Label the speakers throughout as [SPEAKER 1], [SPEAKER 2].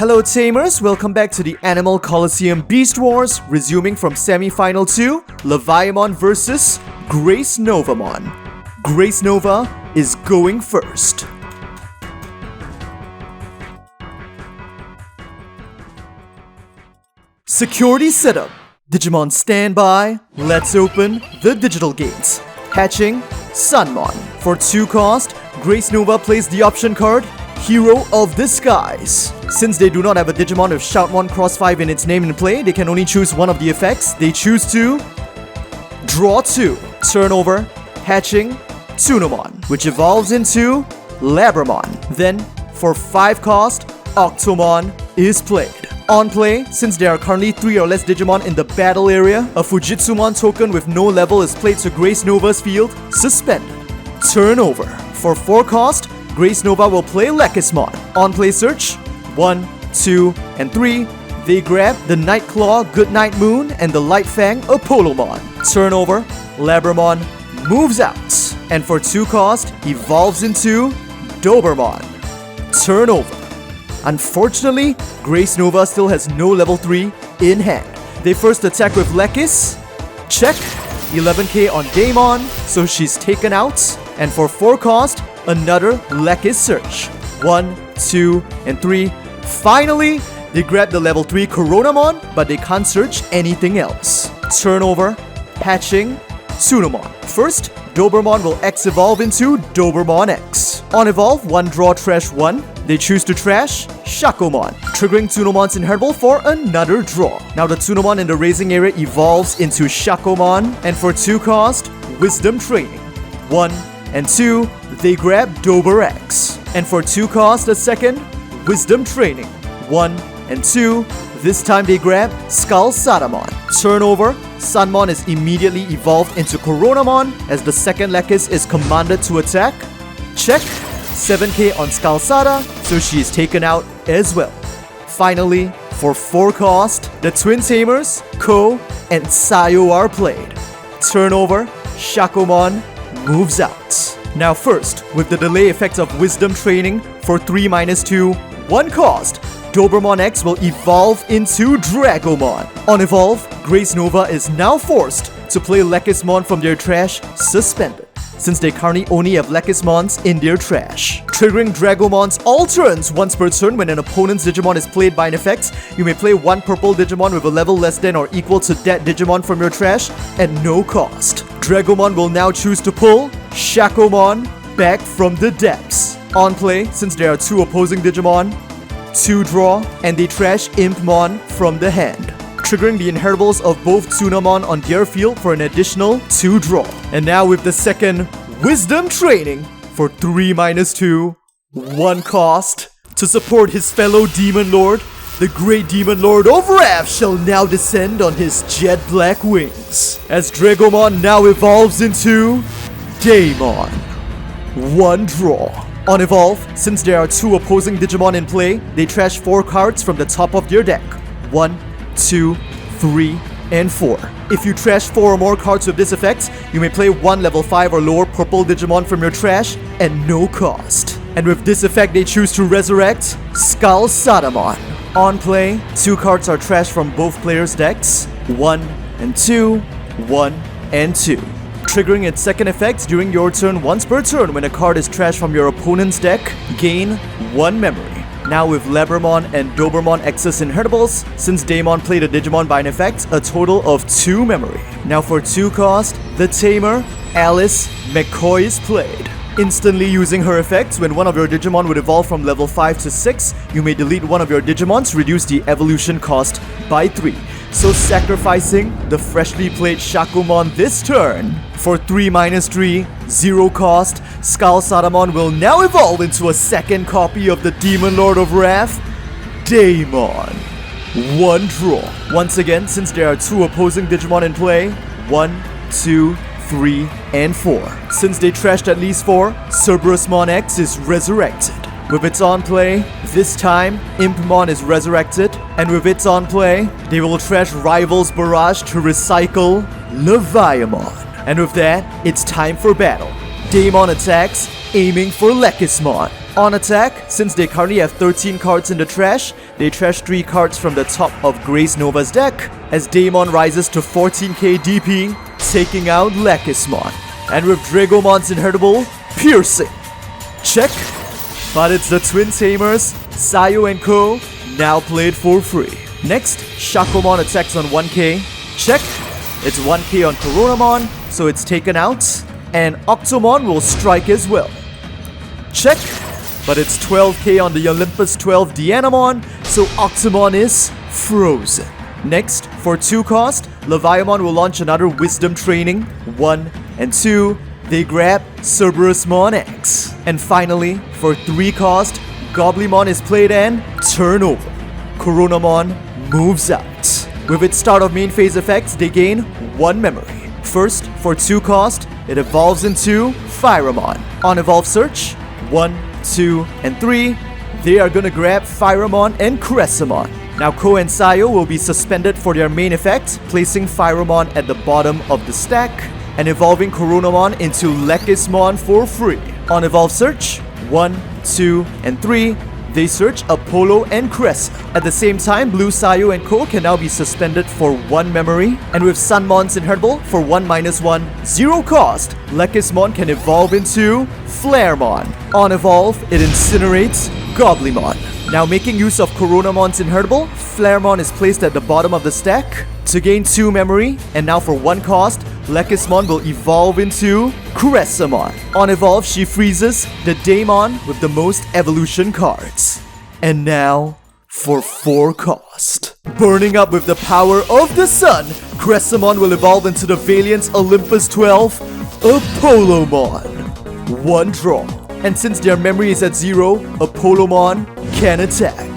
[SPEAKER 1] Hello Tamers, welcome back to the Animal Colosseum Beast Wars, resuming from Semifinal 2, Leviamon vs. GraceNovamon. GraceNova is going first. Security setup. Digimon standby. Let's open the digital gates. Hatching Sunmon. For 2 cost, GraceNova plays the option card Hero of the Skies. Since they do not have a Digimon with Shoutmon Cross 5 in its name in play, they can only choose one of the effects. They choose to draw 2. Turn over, hatching Tsunomon, which evolves into Leviamon. Then, for 5 cost, Octomon is played. On play, since there are currently 3 or less Digimon in the battle area, a Fujitsumon token with no level is played to GraceNova's field, suspended. Turn over. For 4 cost, GraceNova will play Leviamon. On play search, 1, 2, and 3, they grab the Nightclaw, Goodnight Moon, and the Light Fang Apollomon. Turn over, Leviamon moves out, and for 2 cost, evolves into Dobermon. Turn over. Unfortunately, GraceNova still has no level 3 in hand. They first attack with Lekis. Check. 11k on Daemon, so she's taken out. And for 4 cost, another Lekis search. 1, 2, and 3. Finally, they grab the level 3 Coronamon, but they can't search anything else. Turn over, hatching Tsunomon. First, Dobermon will X-evolve into Dobermon X. On evolve, 1 draw trash 1. They choose to trash Shakomon, triggering Tsunomon's inheritable for another draw. Now the Tsunomon in the raising area evolves into Shakomon, and for 2 cost, Wisdom Training. 1 and 2, they grab Dober X. And for 2 cost a second, Wisdom Training. 1 and 2, this time they grab Skull Sadamon. Turn over, Sunmon is immediately evolved into Coronamon as the second Lekis is commanded to attack. Check. 7k on Skull Sada, so she is taken out as well. Finally, for 4 cost, the Twin Tamers, Ko, and Sayo are played. Turn over, Shakomon moves out. Now first, with the delay effect of Wisdom Training, for 3-2, 1 cost, Dobermon X will evolve into Dragomon. On evolve, GraceNova is now forced to play Leviamon from their trash, suspended, since they currently only have Leviamons in their trash. Triggering Dragomon's all turns once per turn. When an opponent's Digimon is played by an effect, you may play 1 purple Digimon with a level less than or equal to that Digimon from your trash at no cost. Dragomon will now choose to pull Shakomon back from the depths. On play, since there are 2 opposing Digimon, 2 draw, and they trash Impmon from the hand, triggering the inheritables of both Tsunomon on their field for an additional 2 draw. And now with the second Wisdom Training for 3-2, 1 cost. To support his fellow Demon Lord, the Great Demon Lord of Wrath shall now descend on his jet black wings, as Dragomon now evolves into Daemon. 1 draw. On evolve, since there are 2 opposing Digimon in play, they trash 4 cards from the top of their deck. 1, 2, 3, and 4. If you trash 4 or more cards with this effect, you may play 1 level 5 or lower purple Digimon from your trash at no cost. And with this effect, they choose to resurrect Skull Sadamon. On play, 2 cards are trashed from both players' decks. 1 and 2, 1 and 2. Triggering its second effect during your turn once per turn. When a card is trashed from your opponent's deck, gain 1 memory. Now with Leviamon and Dobermon X's inheritables, since Daemon played a Digimon by an effect, a total of 2 memory. Now for 2 cost, the Tamer, Alice McCoy is played. Instantly using her effects, when one of your Digimon would evolve from level 5 to 6, you may delete one of your Digimon to reduce the evolution cost by 3. So sacrificing the freshly played Shakomon this turn. For 3-3, 0 cost, Skull Sadamon will now evolve into a second copy of the Demon Lord of Wrath, Daemon. 1 draw. Once again, since there are 2 opposing Digimon in play, 1, 2, 3, and 4. Since they trashed at least 4, Cerberusmon X is resurrected. With its on play, this time, Impmon is resurrected, and with its on play, they will trash Rival's Barrage to recycle Leviamon. And with that, it's time for battle. Daemon attacks, aiming for Leviamon. On attack, since they currently have 13 cards in the trash, they trash 3 cards from the top of GraceNova's deck as Daemon rises to 14k DP, taking out Leviamon. And with Dragomon's Inheritable, Piercing. Check. But it's the Twin Tamers, Sayo and Co. now played for free. Next, Shakomon attacks on 1k. Check. It's 1k on Coronamon, so it's taken out. And Octomon will strike as well. Check. But it's 12k on the Olympus 12 Dianamon, so Octomon is frozen. Next, for 2 cost, Leviamon will launch another Wisdom Training. 1 and 2, they grab Cerberusmon X. And finally, for 3 cost, Goblimon is played and turn over. Coronamon moves out. With its start of main phase effects, they gain 1 memory. First, for 2 cost, it evolves into Phyramon. On Evolve Search, 1, 2, and 3, they are gonna grab Phyramon and Cressamon. Now Ko and Sayo will be suspended for their main effect, placing Phyramon at the bottom of the stack and evolving Coronamon into Leviamon for free. On Evolve Search, 1, 2, and 3, they search Apollo and Cressa. At the same time, Blue Sayo and Co can now be suspended for 1 memory, and with Sunmon's Inheritable for 1-1, 0 cost, Leviamon can evolve into Flaremon. On Evolve, it incinerates Goblimon. Now making use of Coronamon's Inheritable, Flaremon is placed at the bottom of the stack to gain 2 memory, and now for 1 cost, Leviamon will evolve into Cressamon. On Evolve, she freezes the Daemon with the most evolution cards. And now, for 4 cost. Burning up with the power of the sun, Cressamon will evolve into the Valiant Olympus 12 Apollomon. 1 draw. And since their memory is at 0, Apollomon can attack.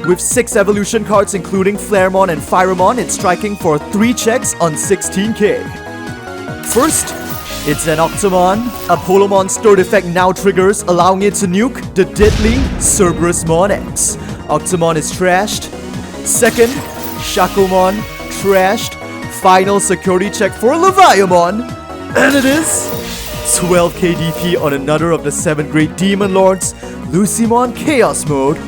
[SPEAKER 1] With 6 evolution cards including Flaremon and Phyramon, it's striking for 3 checks on 16k. First, it's an Octomon. Apollomon's third effect now triggers, allowing it to nuke the deadly Cerberusmon X. Octomon is trashed. Second, Shakomon trashed. Final security check for Leviamon. And it is 12k DP on another of the 7th grade Demon Lords, Lucimon Chaos Mode,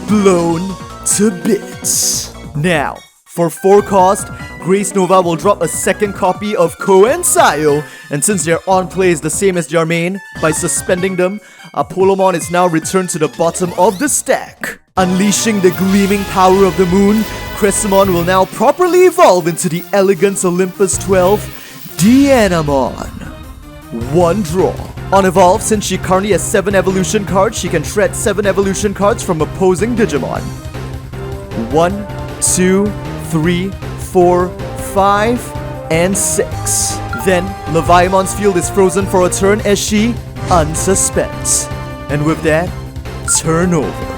[SPEAKER 1] blown to bits. Now, for 4 cost, GraceNova will drop a 2nd copy of Ko and Sayo, and since their on play is the same as their main, by suspending them, Apollomon is now returned to the bottom of the stack. Unleashing the gleaming power of the moon, Cressamon will now properly evolve into the Elegance Olympus 12 Dianamon. 1 draw. On Evolve, since she currently has 7 evolution cards, she can shred 7 evolution cards from opposing Digimon. 1, 2, 3, 4, 5, and 6. Then, Leviamon's field is frozen for a turn as she unsuspends. And with that, turn over.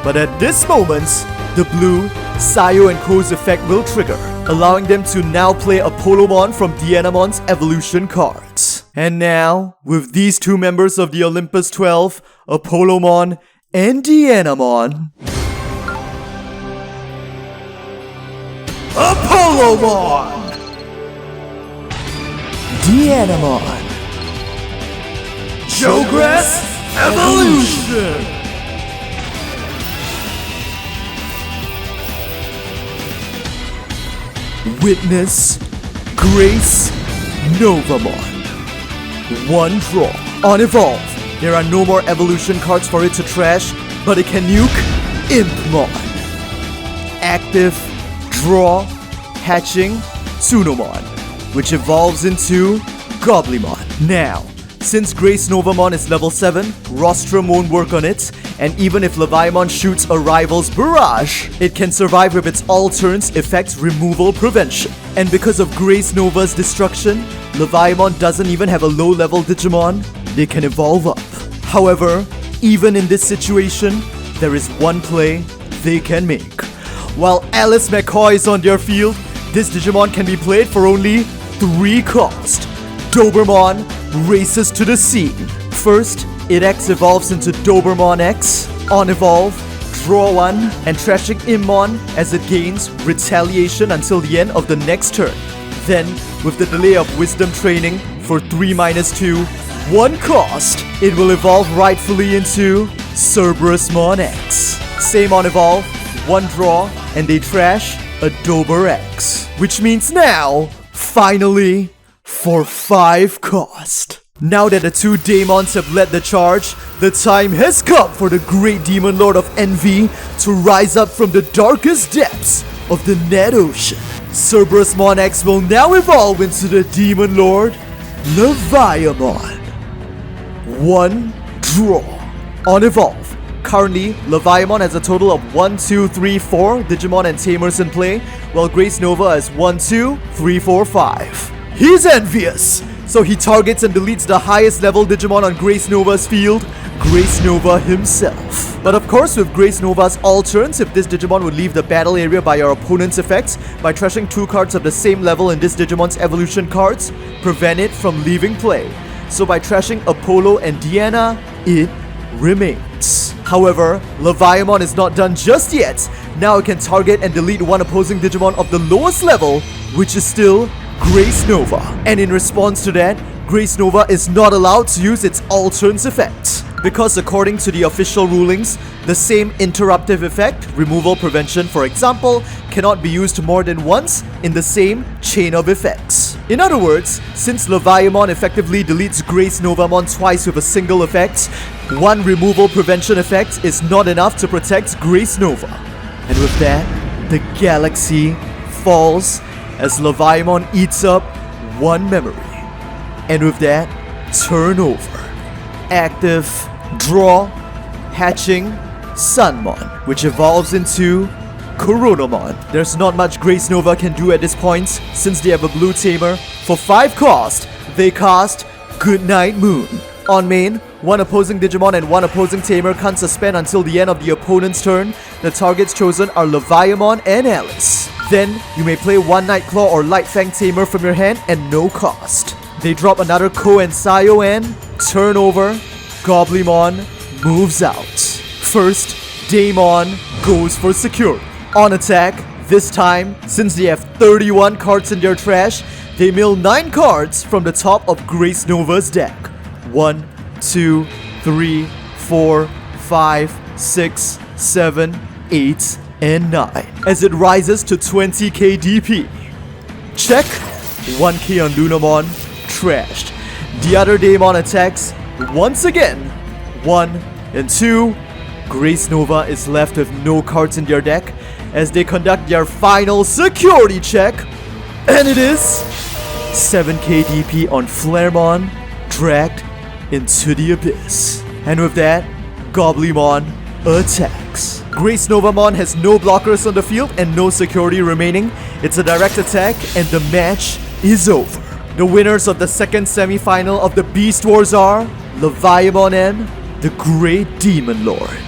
[SPEAKER 1] But at this moment, the blue, Sayo and Ko's effect will trigger, allowing them to now play Apollomon from Dianamon's evolution cards. And now, with these 2 members of the Olympus 12, Apollomon and Dianamon, Apollomon! Dianamon! Jogress Evolution! Witness GraceNovamon. 1 draw. On Evolve, there are no more evolution cards for it to trash, but it can nuke Impmon. Active, draw, hatching Tsunomon, which evolves into Goblimon. Now, since GraceNovamon is level 7, Rostrum won't work on it, and even if Leviamon shoots a rival's barrage, it can survive with its all turns effect removal prevention. And because of GraceNova's destruction, Leviamon doesn't even have a low-level Digimon they can evolve up. However, even in this situation, there is one play they can make. While Alice McCoy is on their field, this Digimon can be played for only 3 cost. Dobermon races to the scene. First, it X evolves into Dobermon X. On Evolve, draw 1 and trashing Immon as it gains retaliation until the end of the next turn. Then, with the delay of Wisdom Training for 3-2, 1 cost, it will evolve rightfully into Cerberusmon X. Same on Evolve, one draw, and they trash a Dober X. Which means now, finally, for 5 cost. Now that the two Daemons have led the charge, the time has come for the great Demon Lord of Envy to rise up from the darkest depths of the Net Ocean. Cerberusmon X will now evolve into the Demon Lord, Leviamon. 1 draw. On Evolve. Currently, Leviamon has a total of 1, 2, 3, 4 Digimon and Tamers in play, while GraceNova has 1, 2, 3, 4, 5. He's envious! So he targets and deletes the highest level Digimon on GraceNova's field, GraceNova himself. But of course, with GraceNova's all turns, if this Digimon would leave the battle area by your opponent's effects, by trashing 2 cards of the same level in this Digimon's evolution cards, prevent it from leaving play. So by trashing Apollo and Diana, it remains. However, Leviamon is not done just yet. Now it can target and delete one opposing Digimon of the lowest level, which is still GraceNova. And in response to that, GraceNova is not allowed to use its all turns effect. Because according to the official rulings, the same interruptive effect, removal prevention for example, cannot be used more than once in the same chain of effects. In other words, since Leviamon effectively deletes GraceNovamon twice with a single effect, one removal prevention effect is not enough to protect GraceNova. And with that, the galaxy falls as Leviamon eats up one memory. And with that, turn over. Active, draw, hatching, Sunmon, which evolves into Coronamon. There's not much GraceNova can do at this point, since they have a blue tamer. For 5 cost, they cast Goodnight Moon. On main, one opposing Digimon and one opposing tamer can't suspend until the end of the opponent's turn. The targets chosen are Leviamon and Alice. Then, you may play one Nightclaw or Light Fang tamer from your hand at no cost. They drop another Ko and Sayo and turn over, Goblimon moves out. First, Daemon goes for security. On attack, this time, since they have 31 cards in their trash, they mill 9 cards from the top of GraceNova's deck. 1, 2, 3, 4, 5, 6, 7, 8, and 9. As it rises to 20k DP. Check. 1k on Lunamon. Trashed. The other Daemon attacks once again. 1 and 2. GraceNova is left with no cards in their deck as they conduct their final security check. And it is 7k DP on Flaremon, dragged into the abyss. And with that, Goblimon attacks. GraceNovamon has no blockers on the field and no security remaining. It's a direct attack and the match is over. The winners of the second semi-final of the Beast Wars are Leviamon and the Great Demon Lord.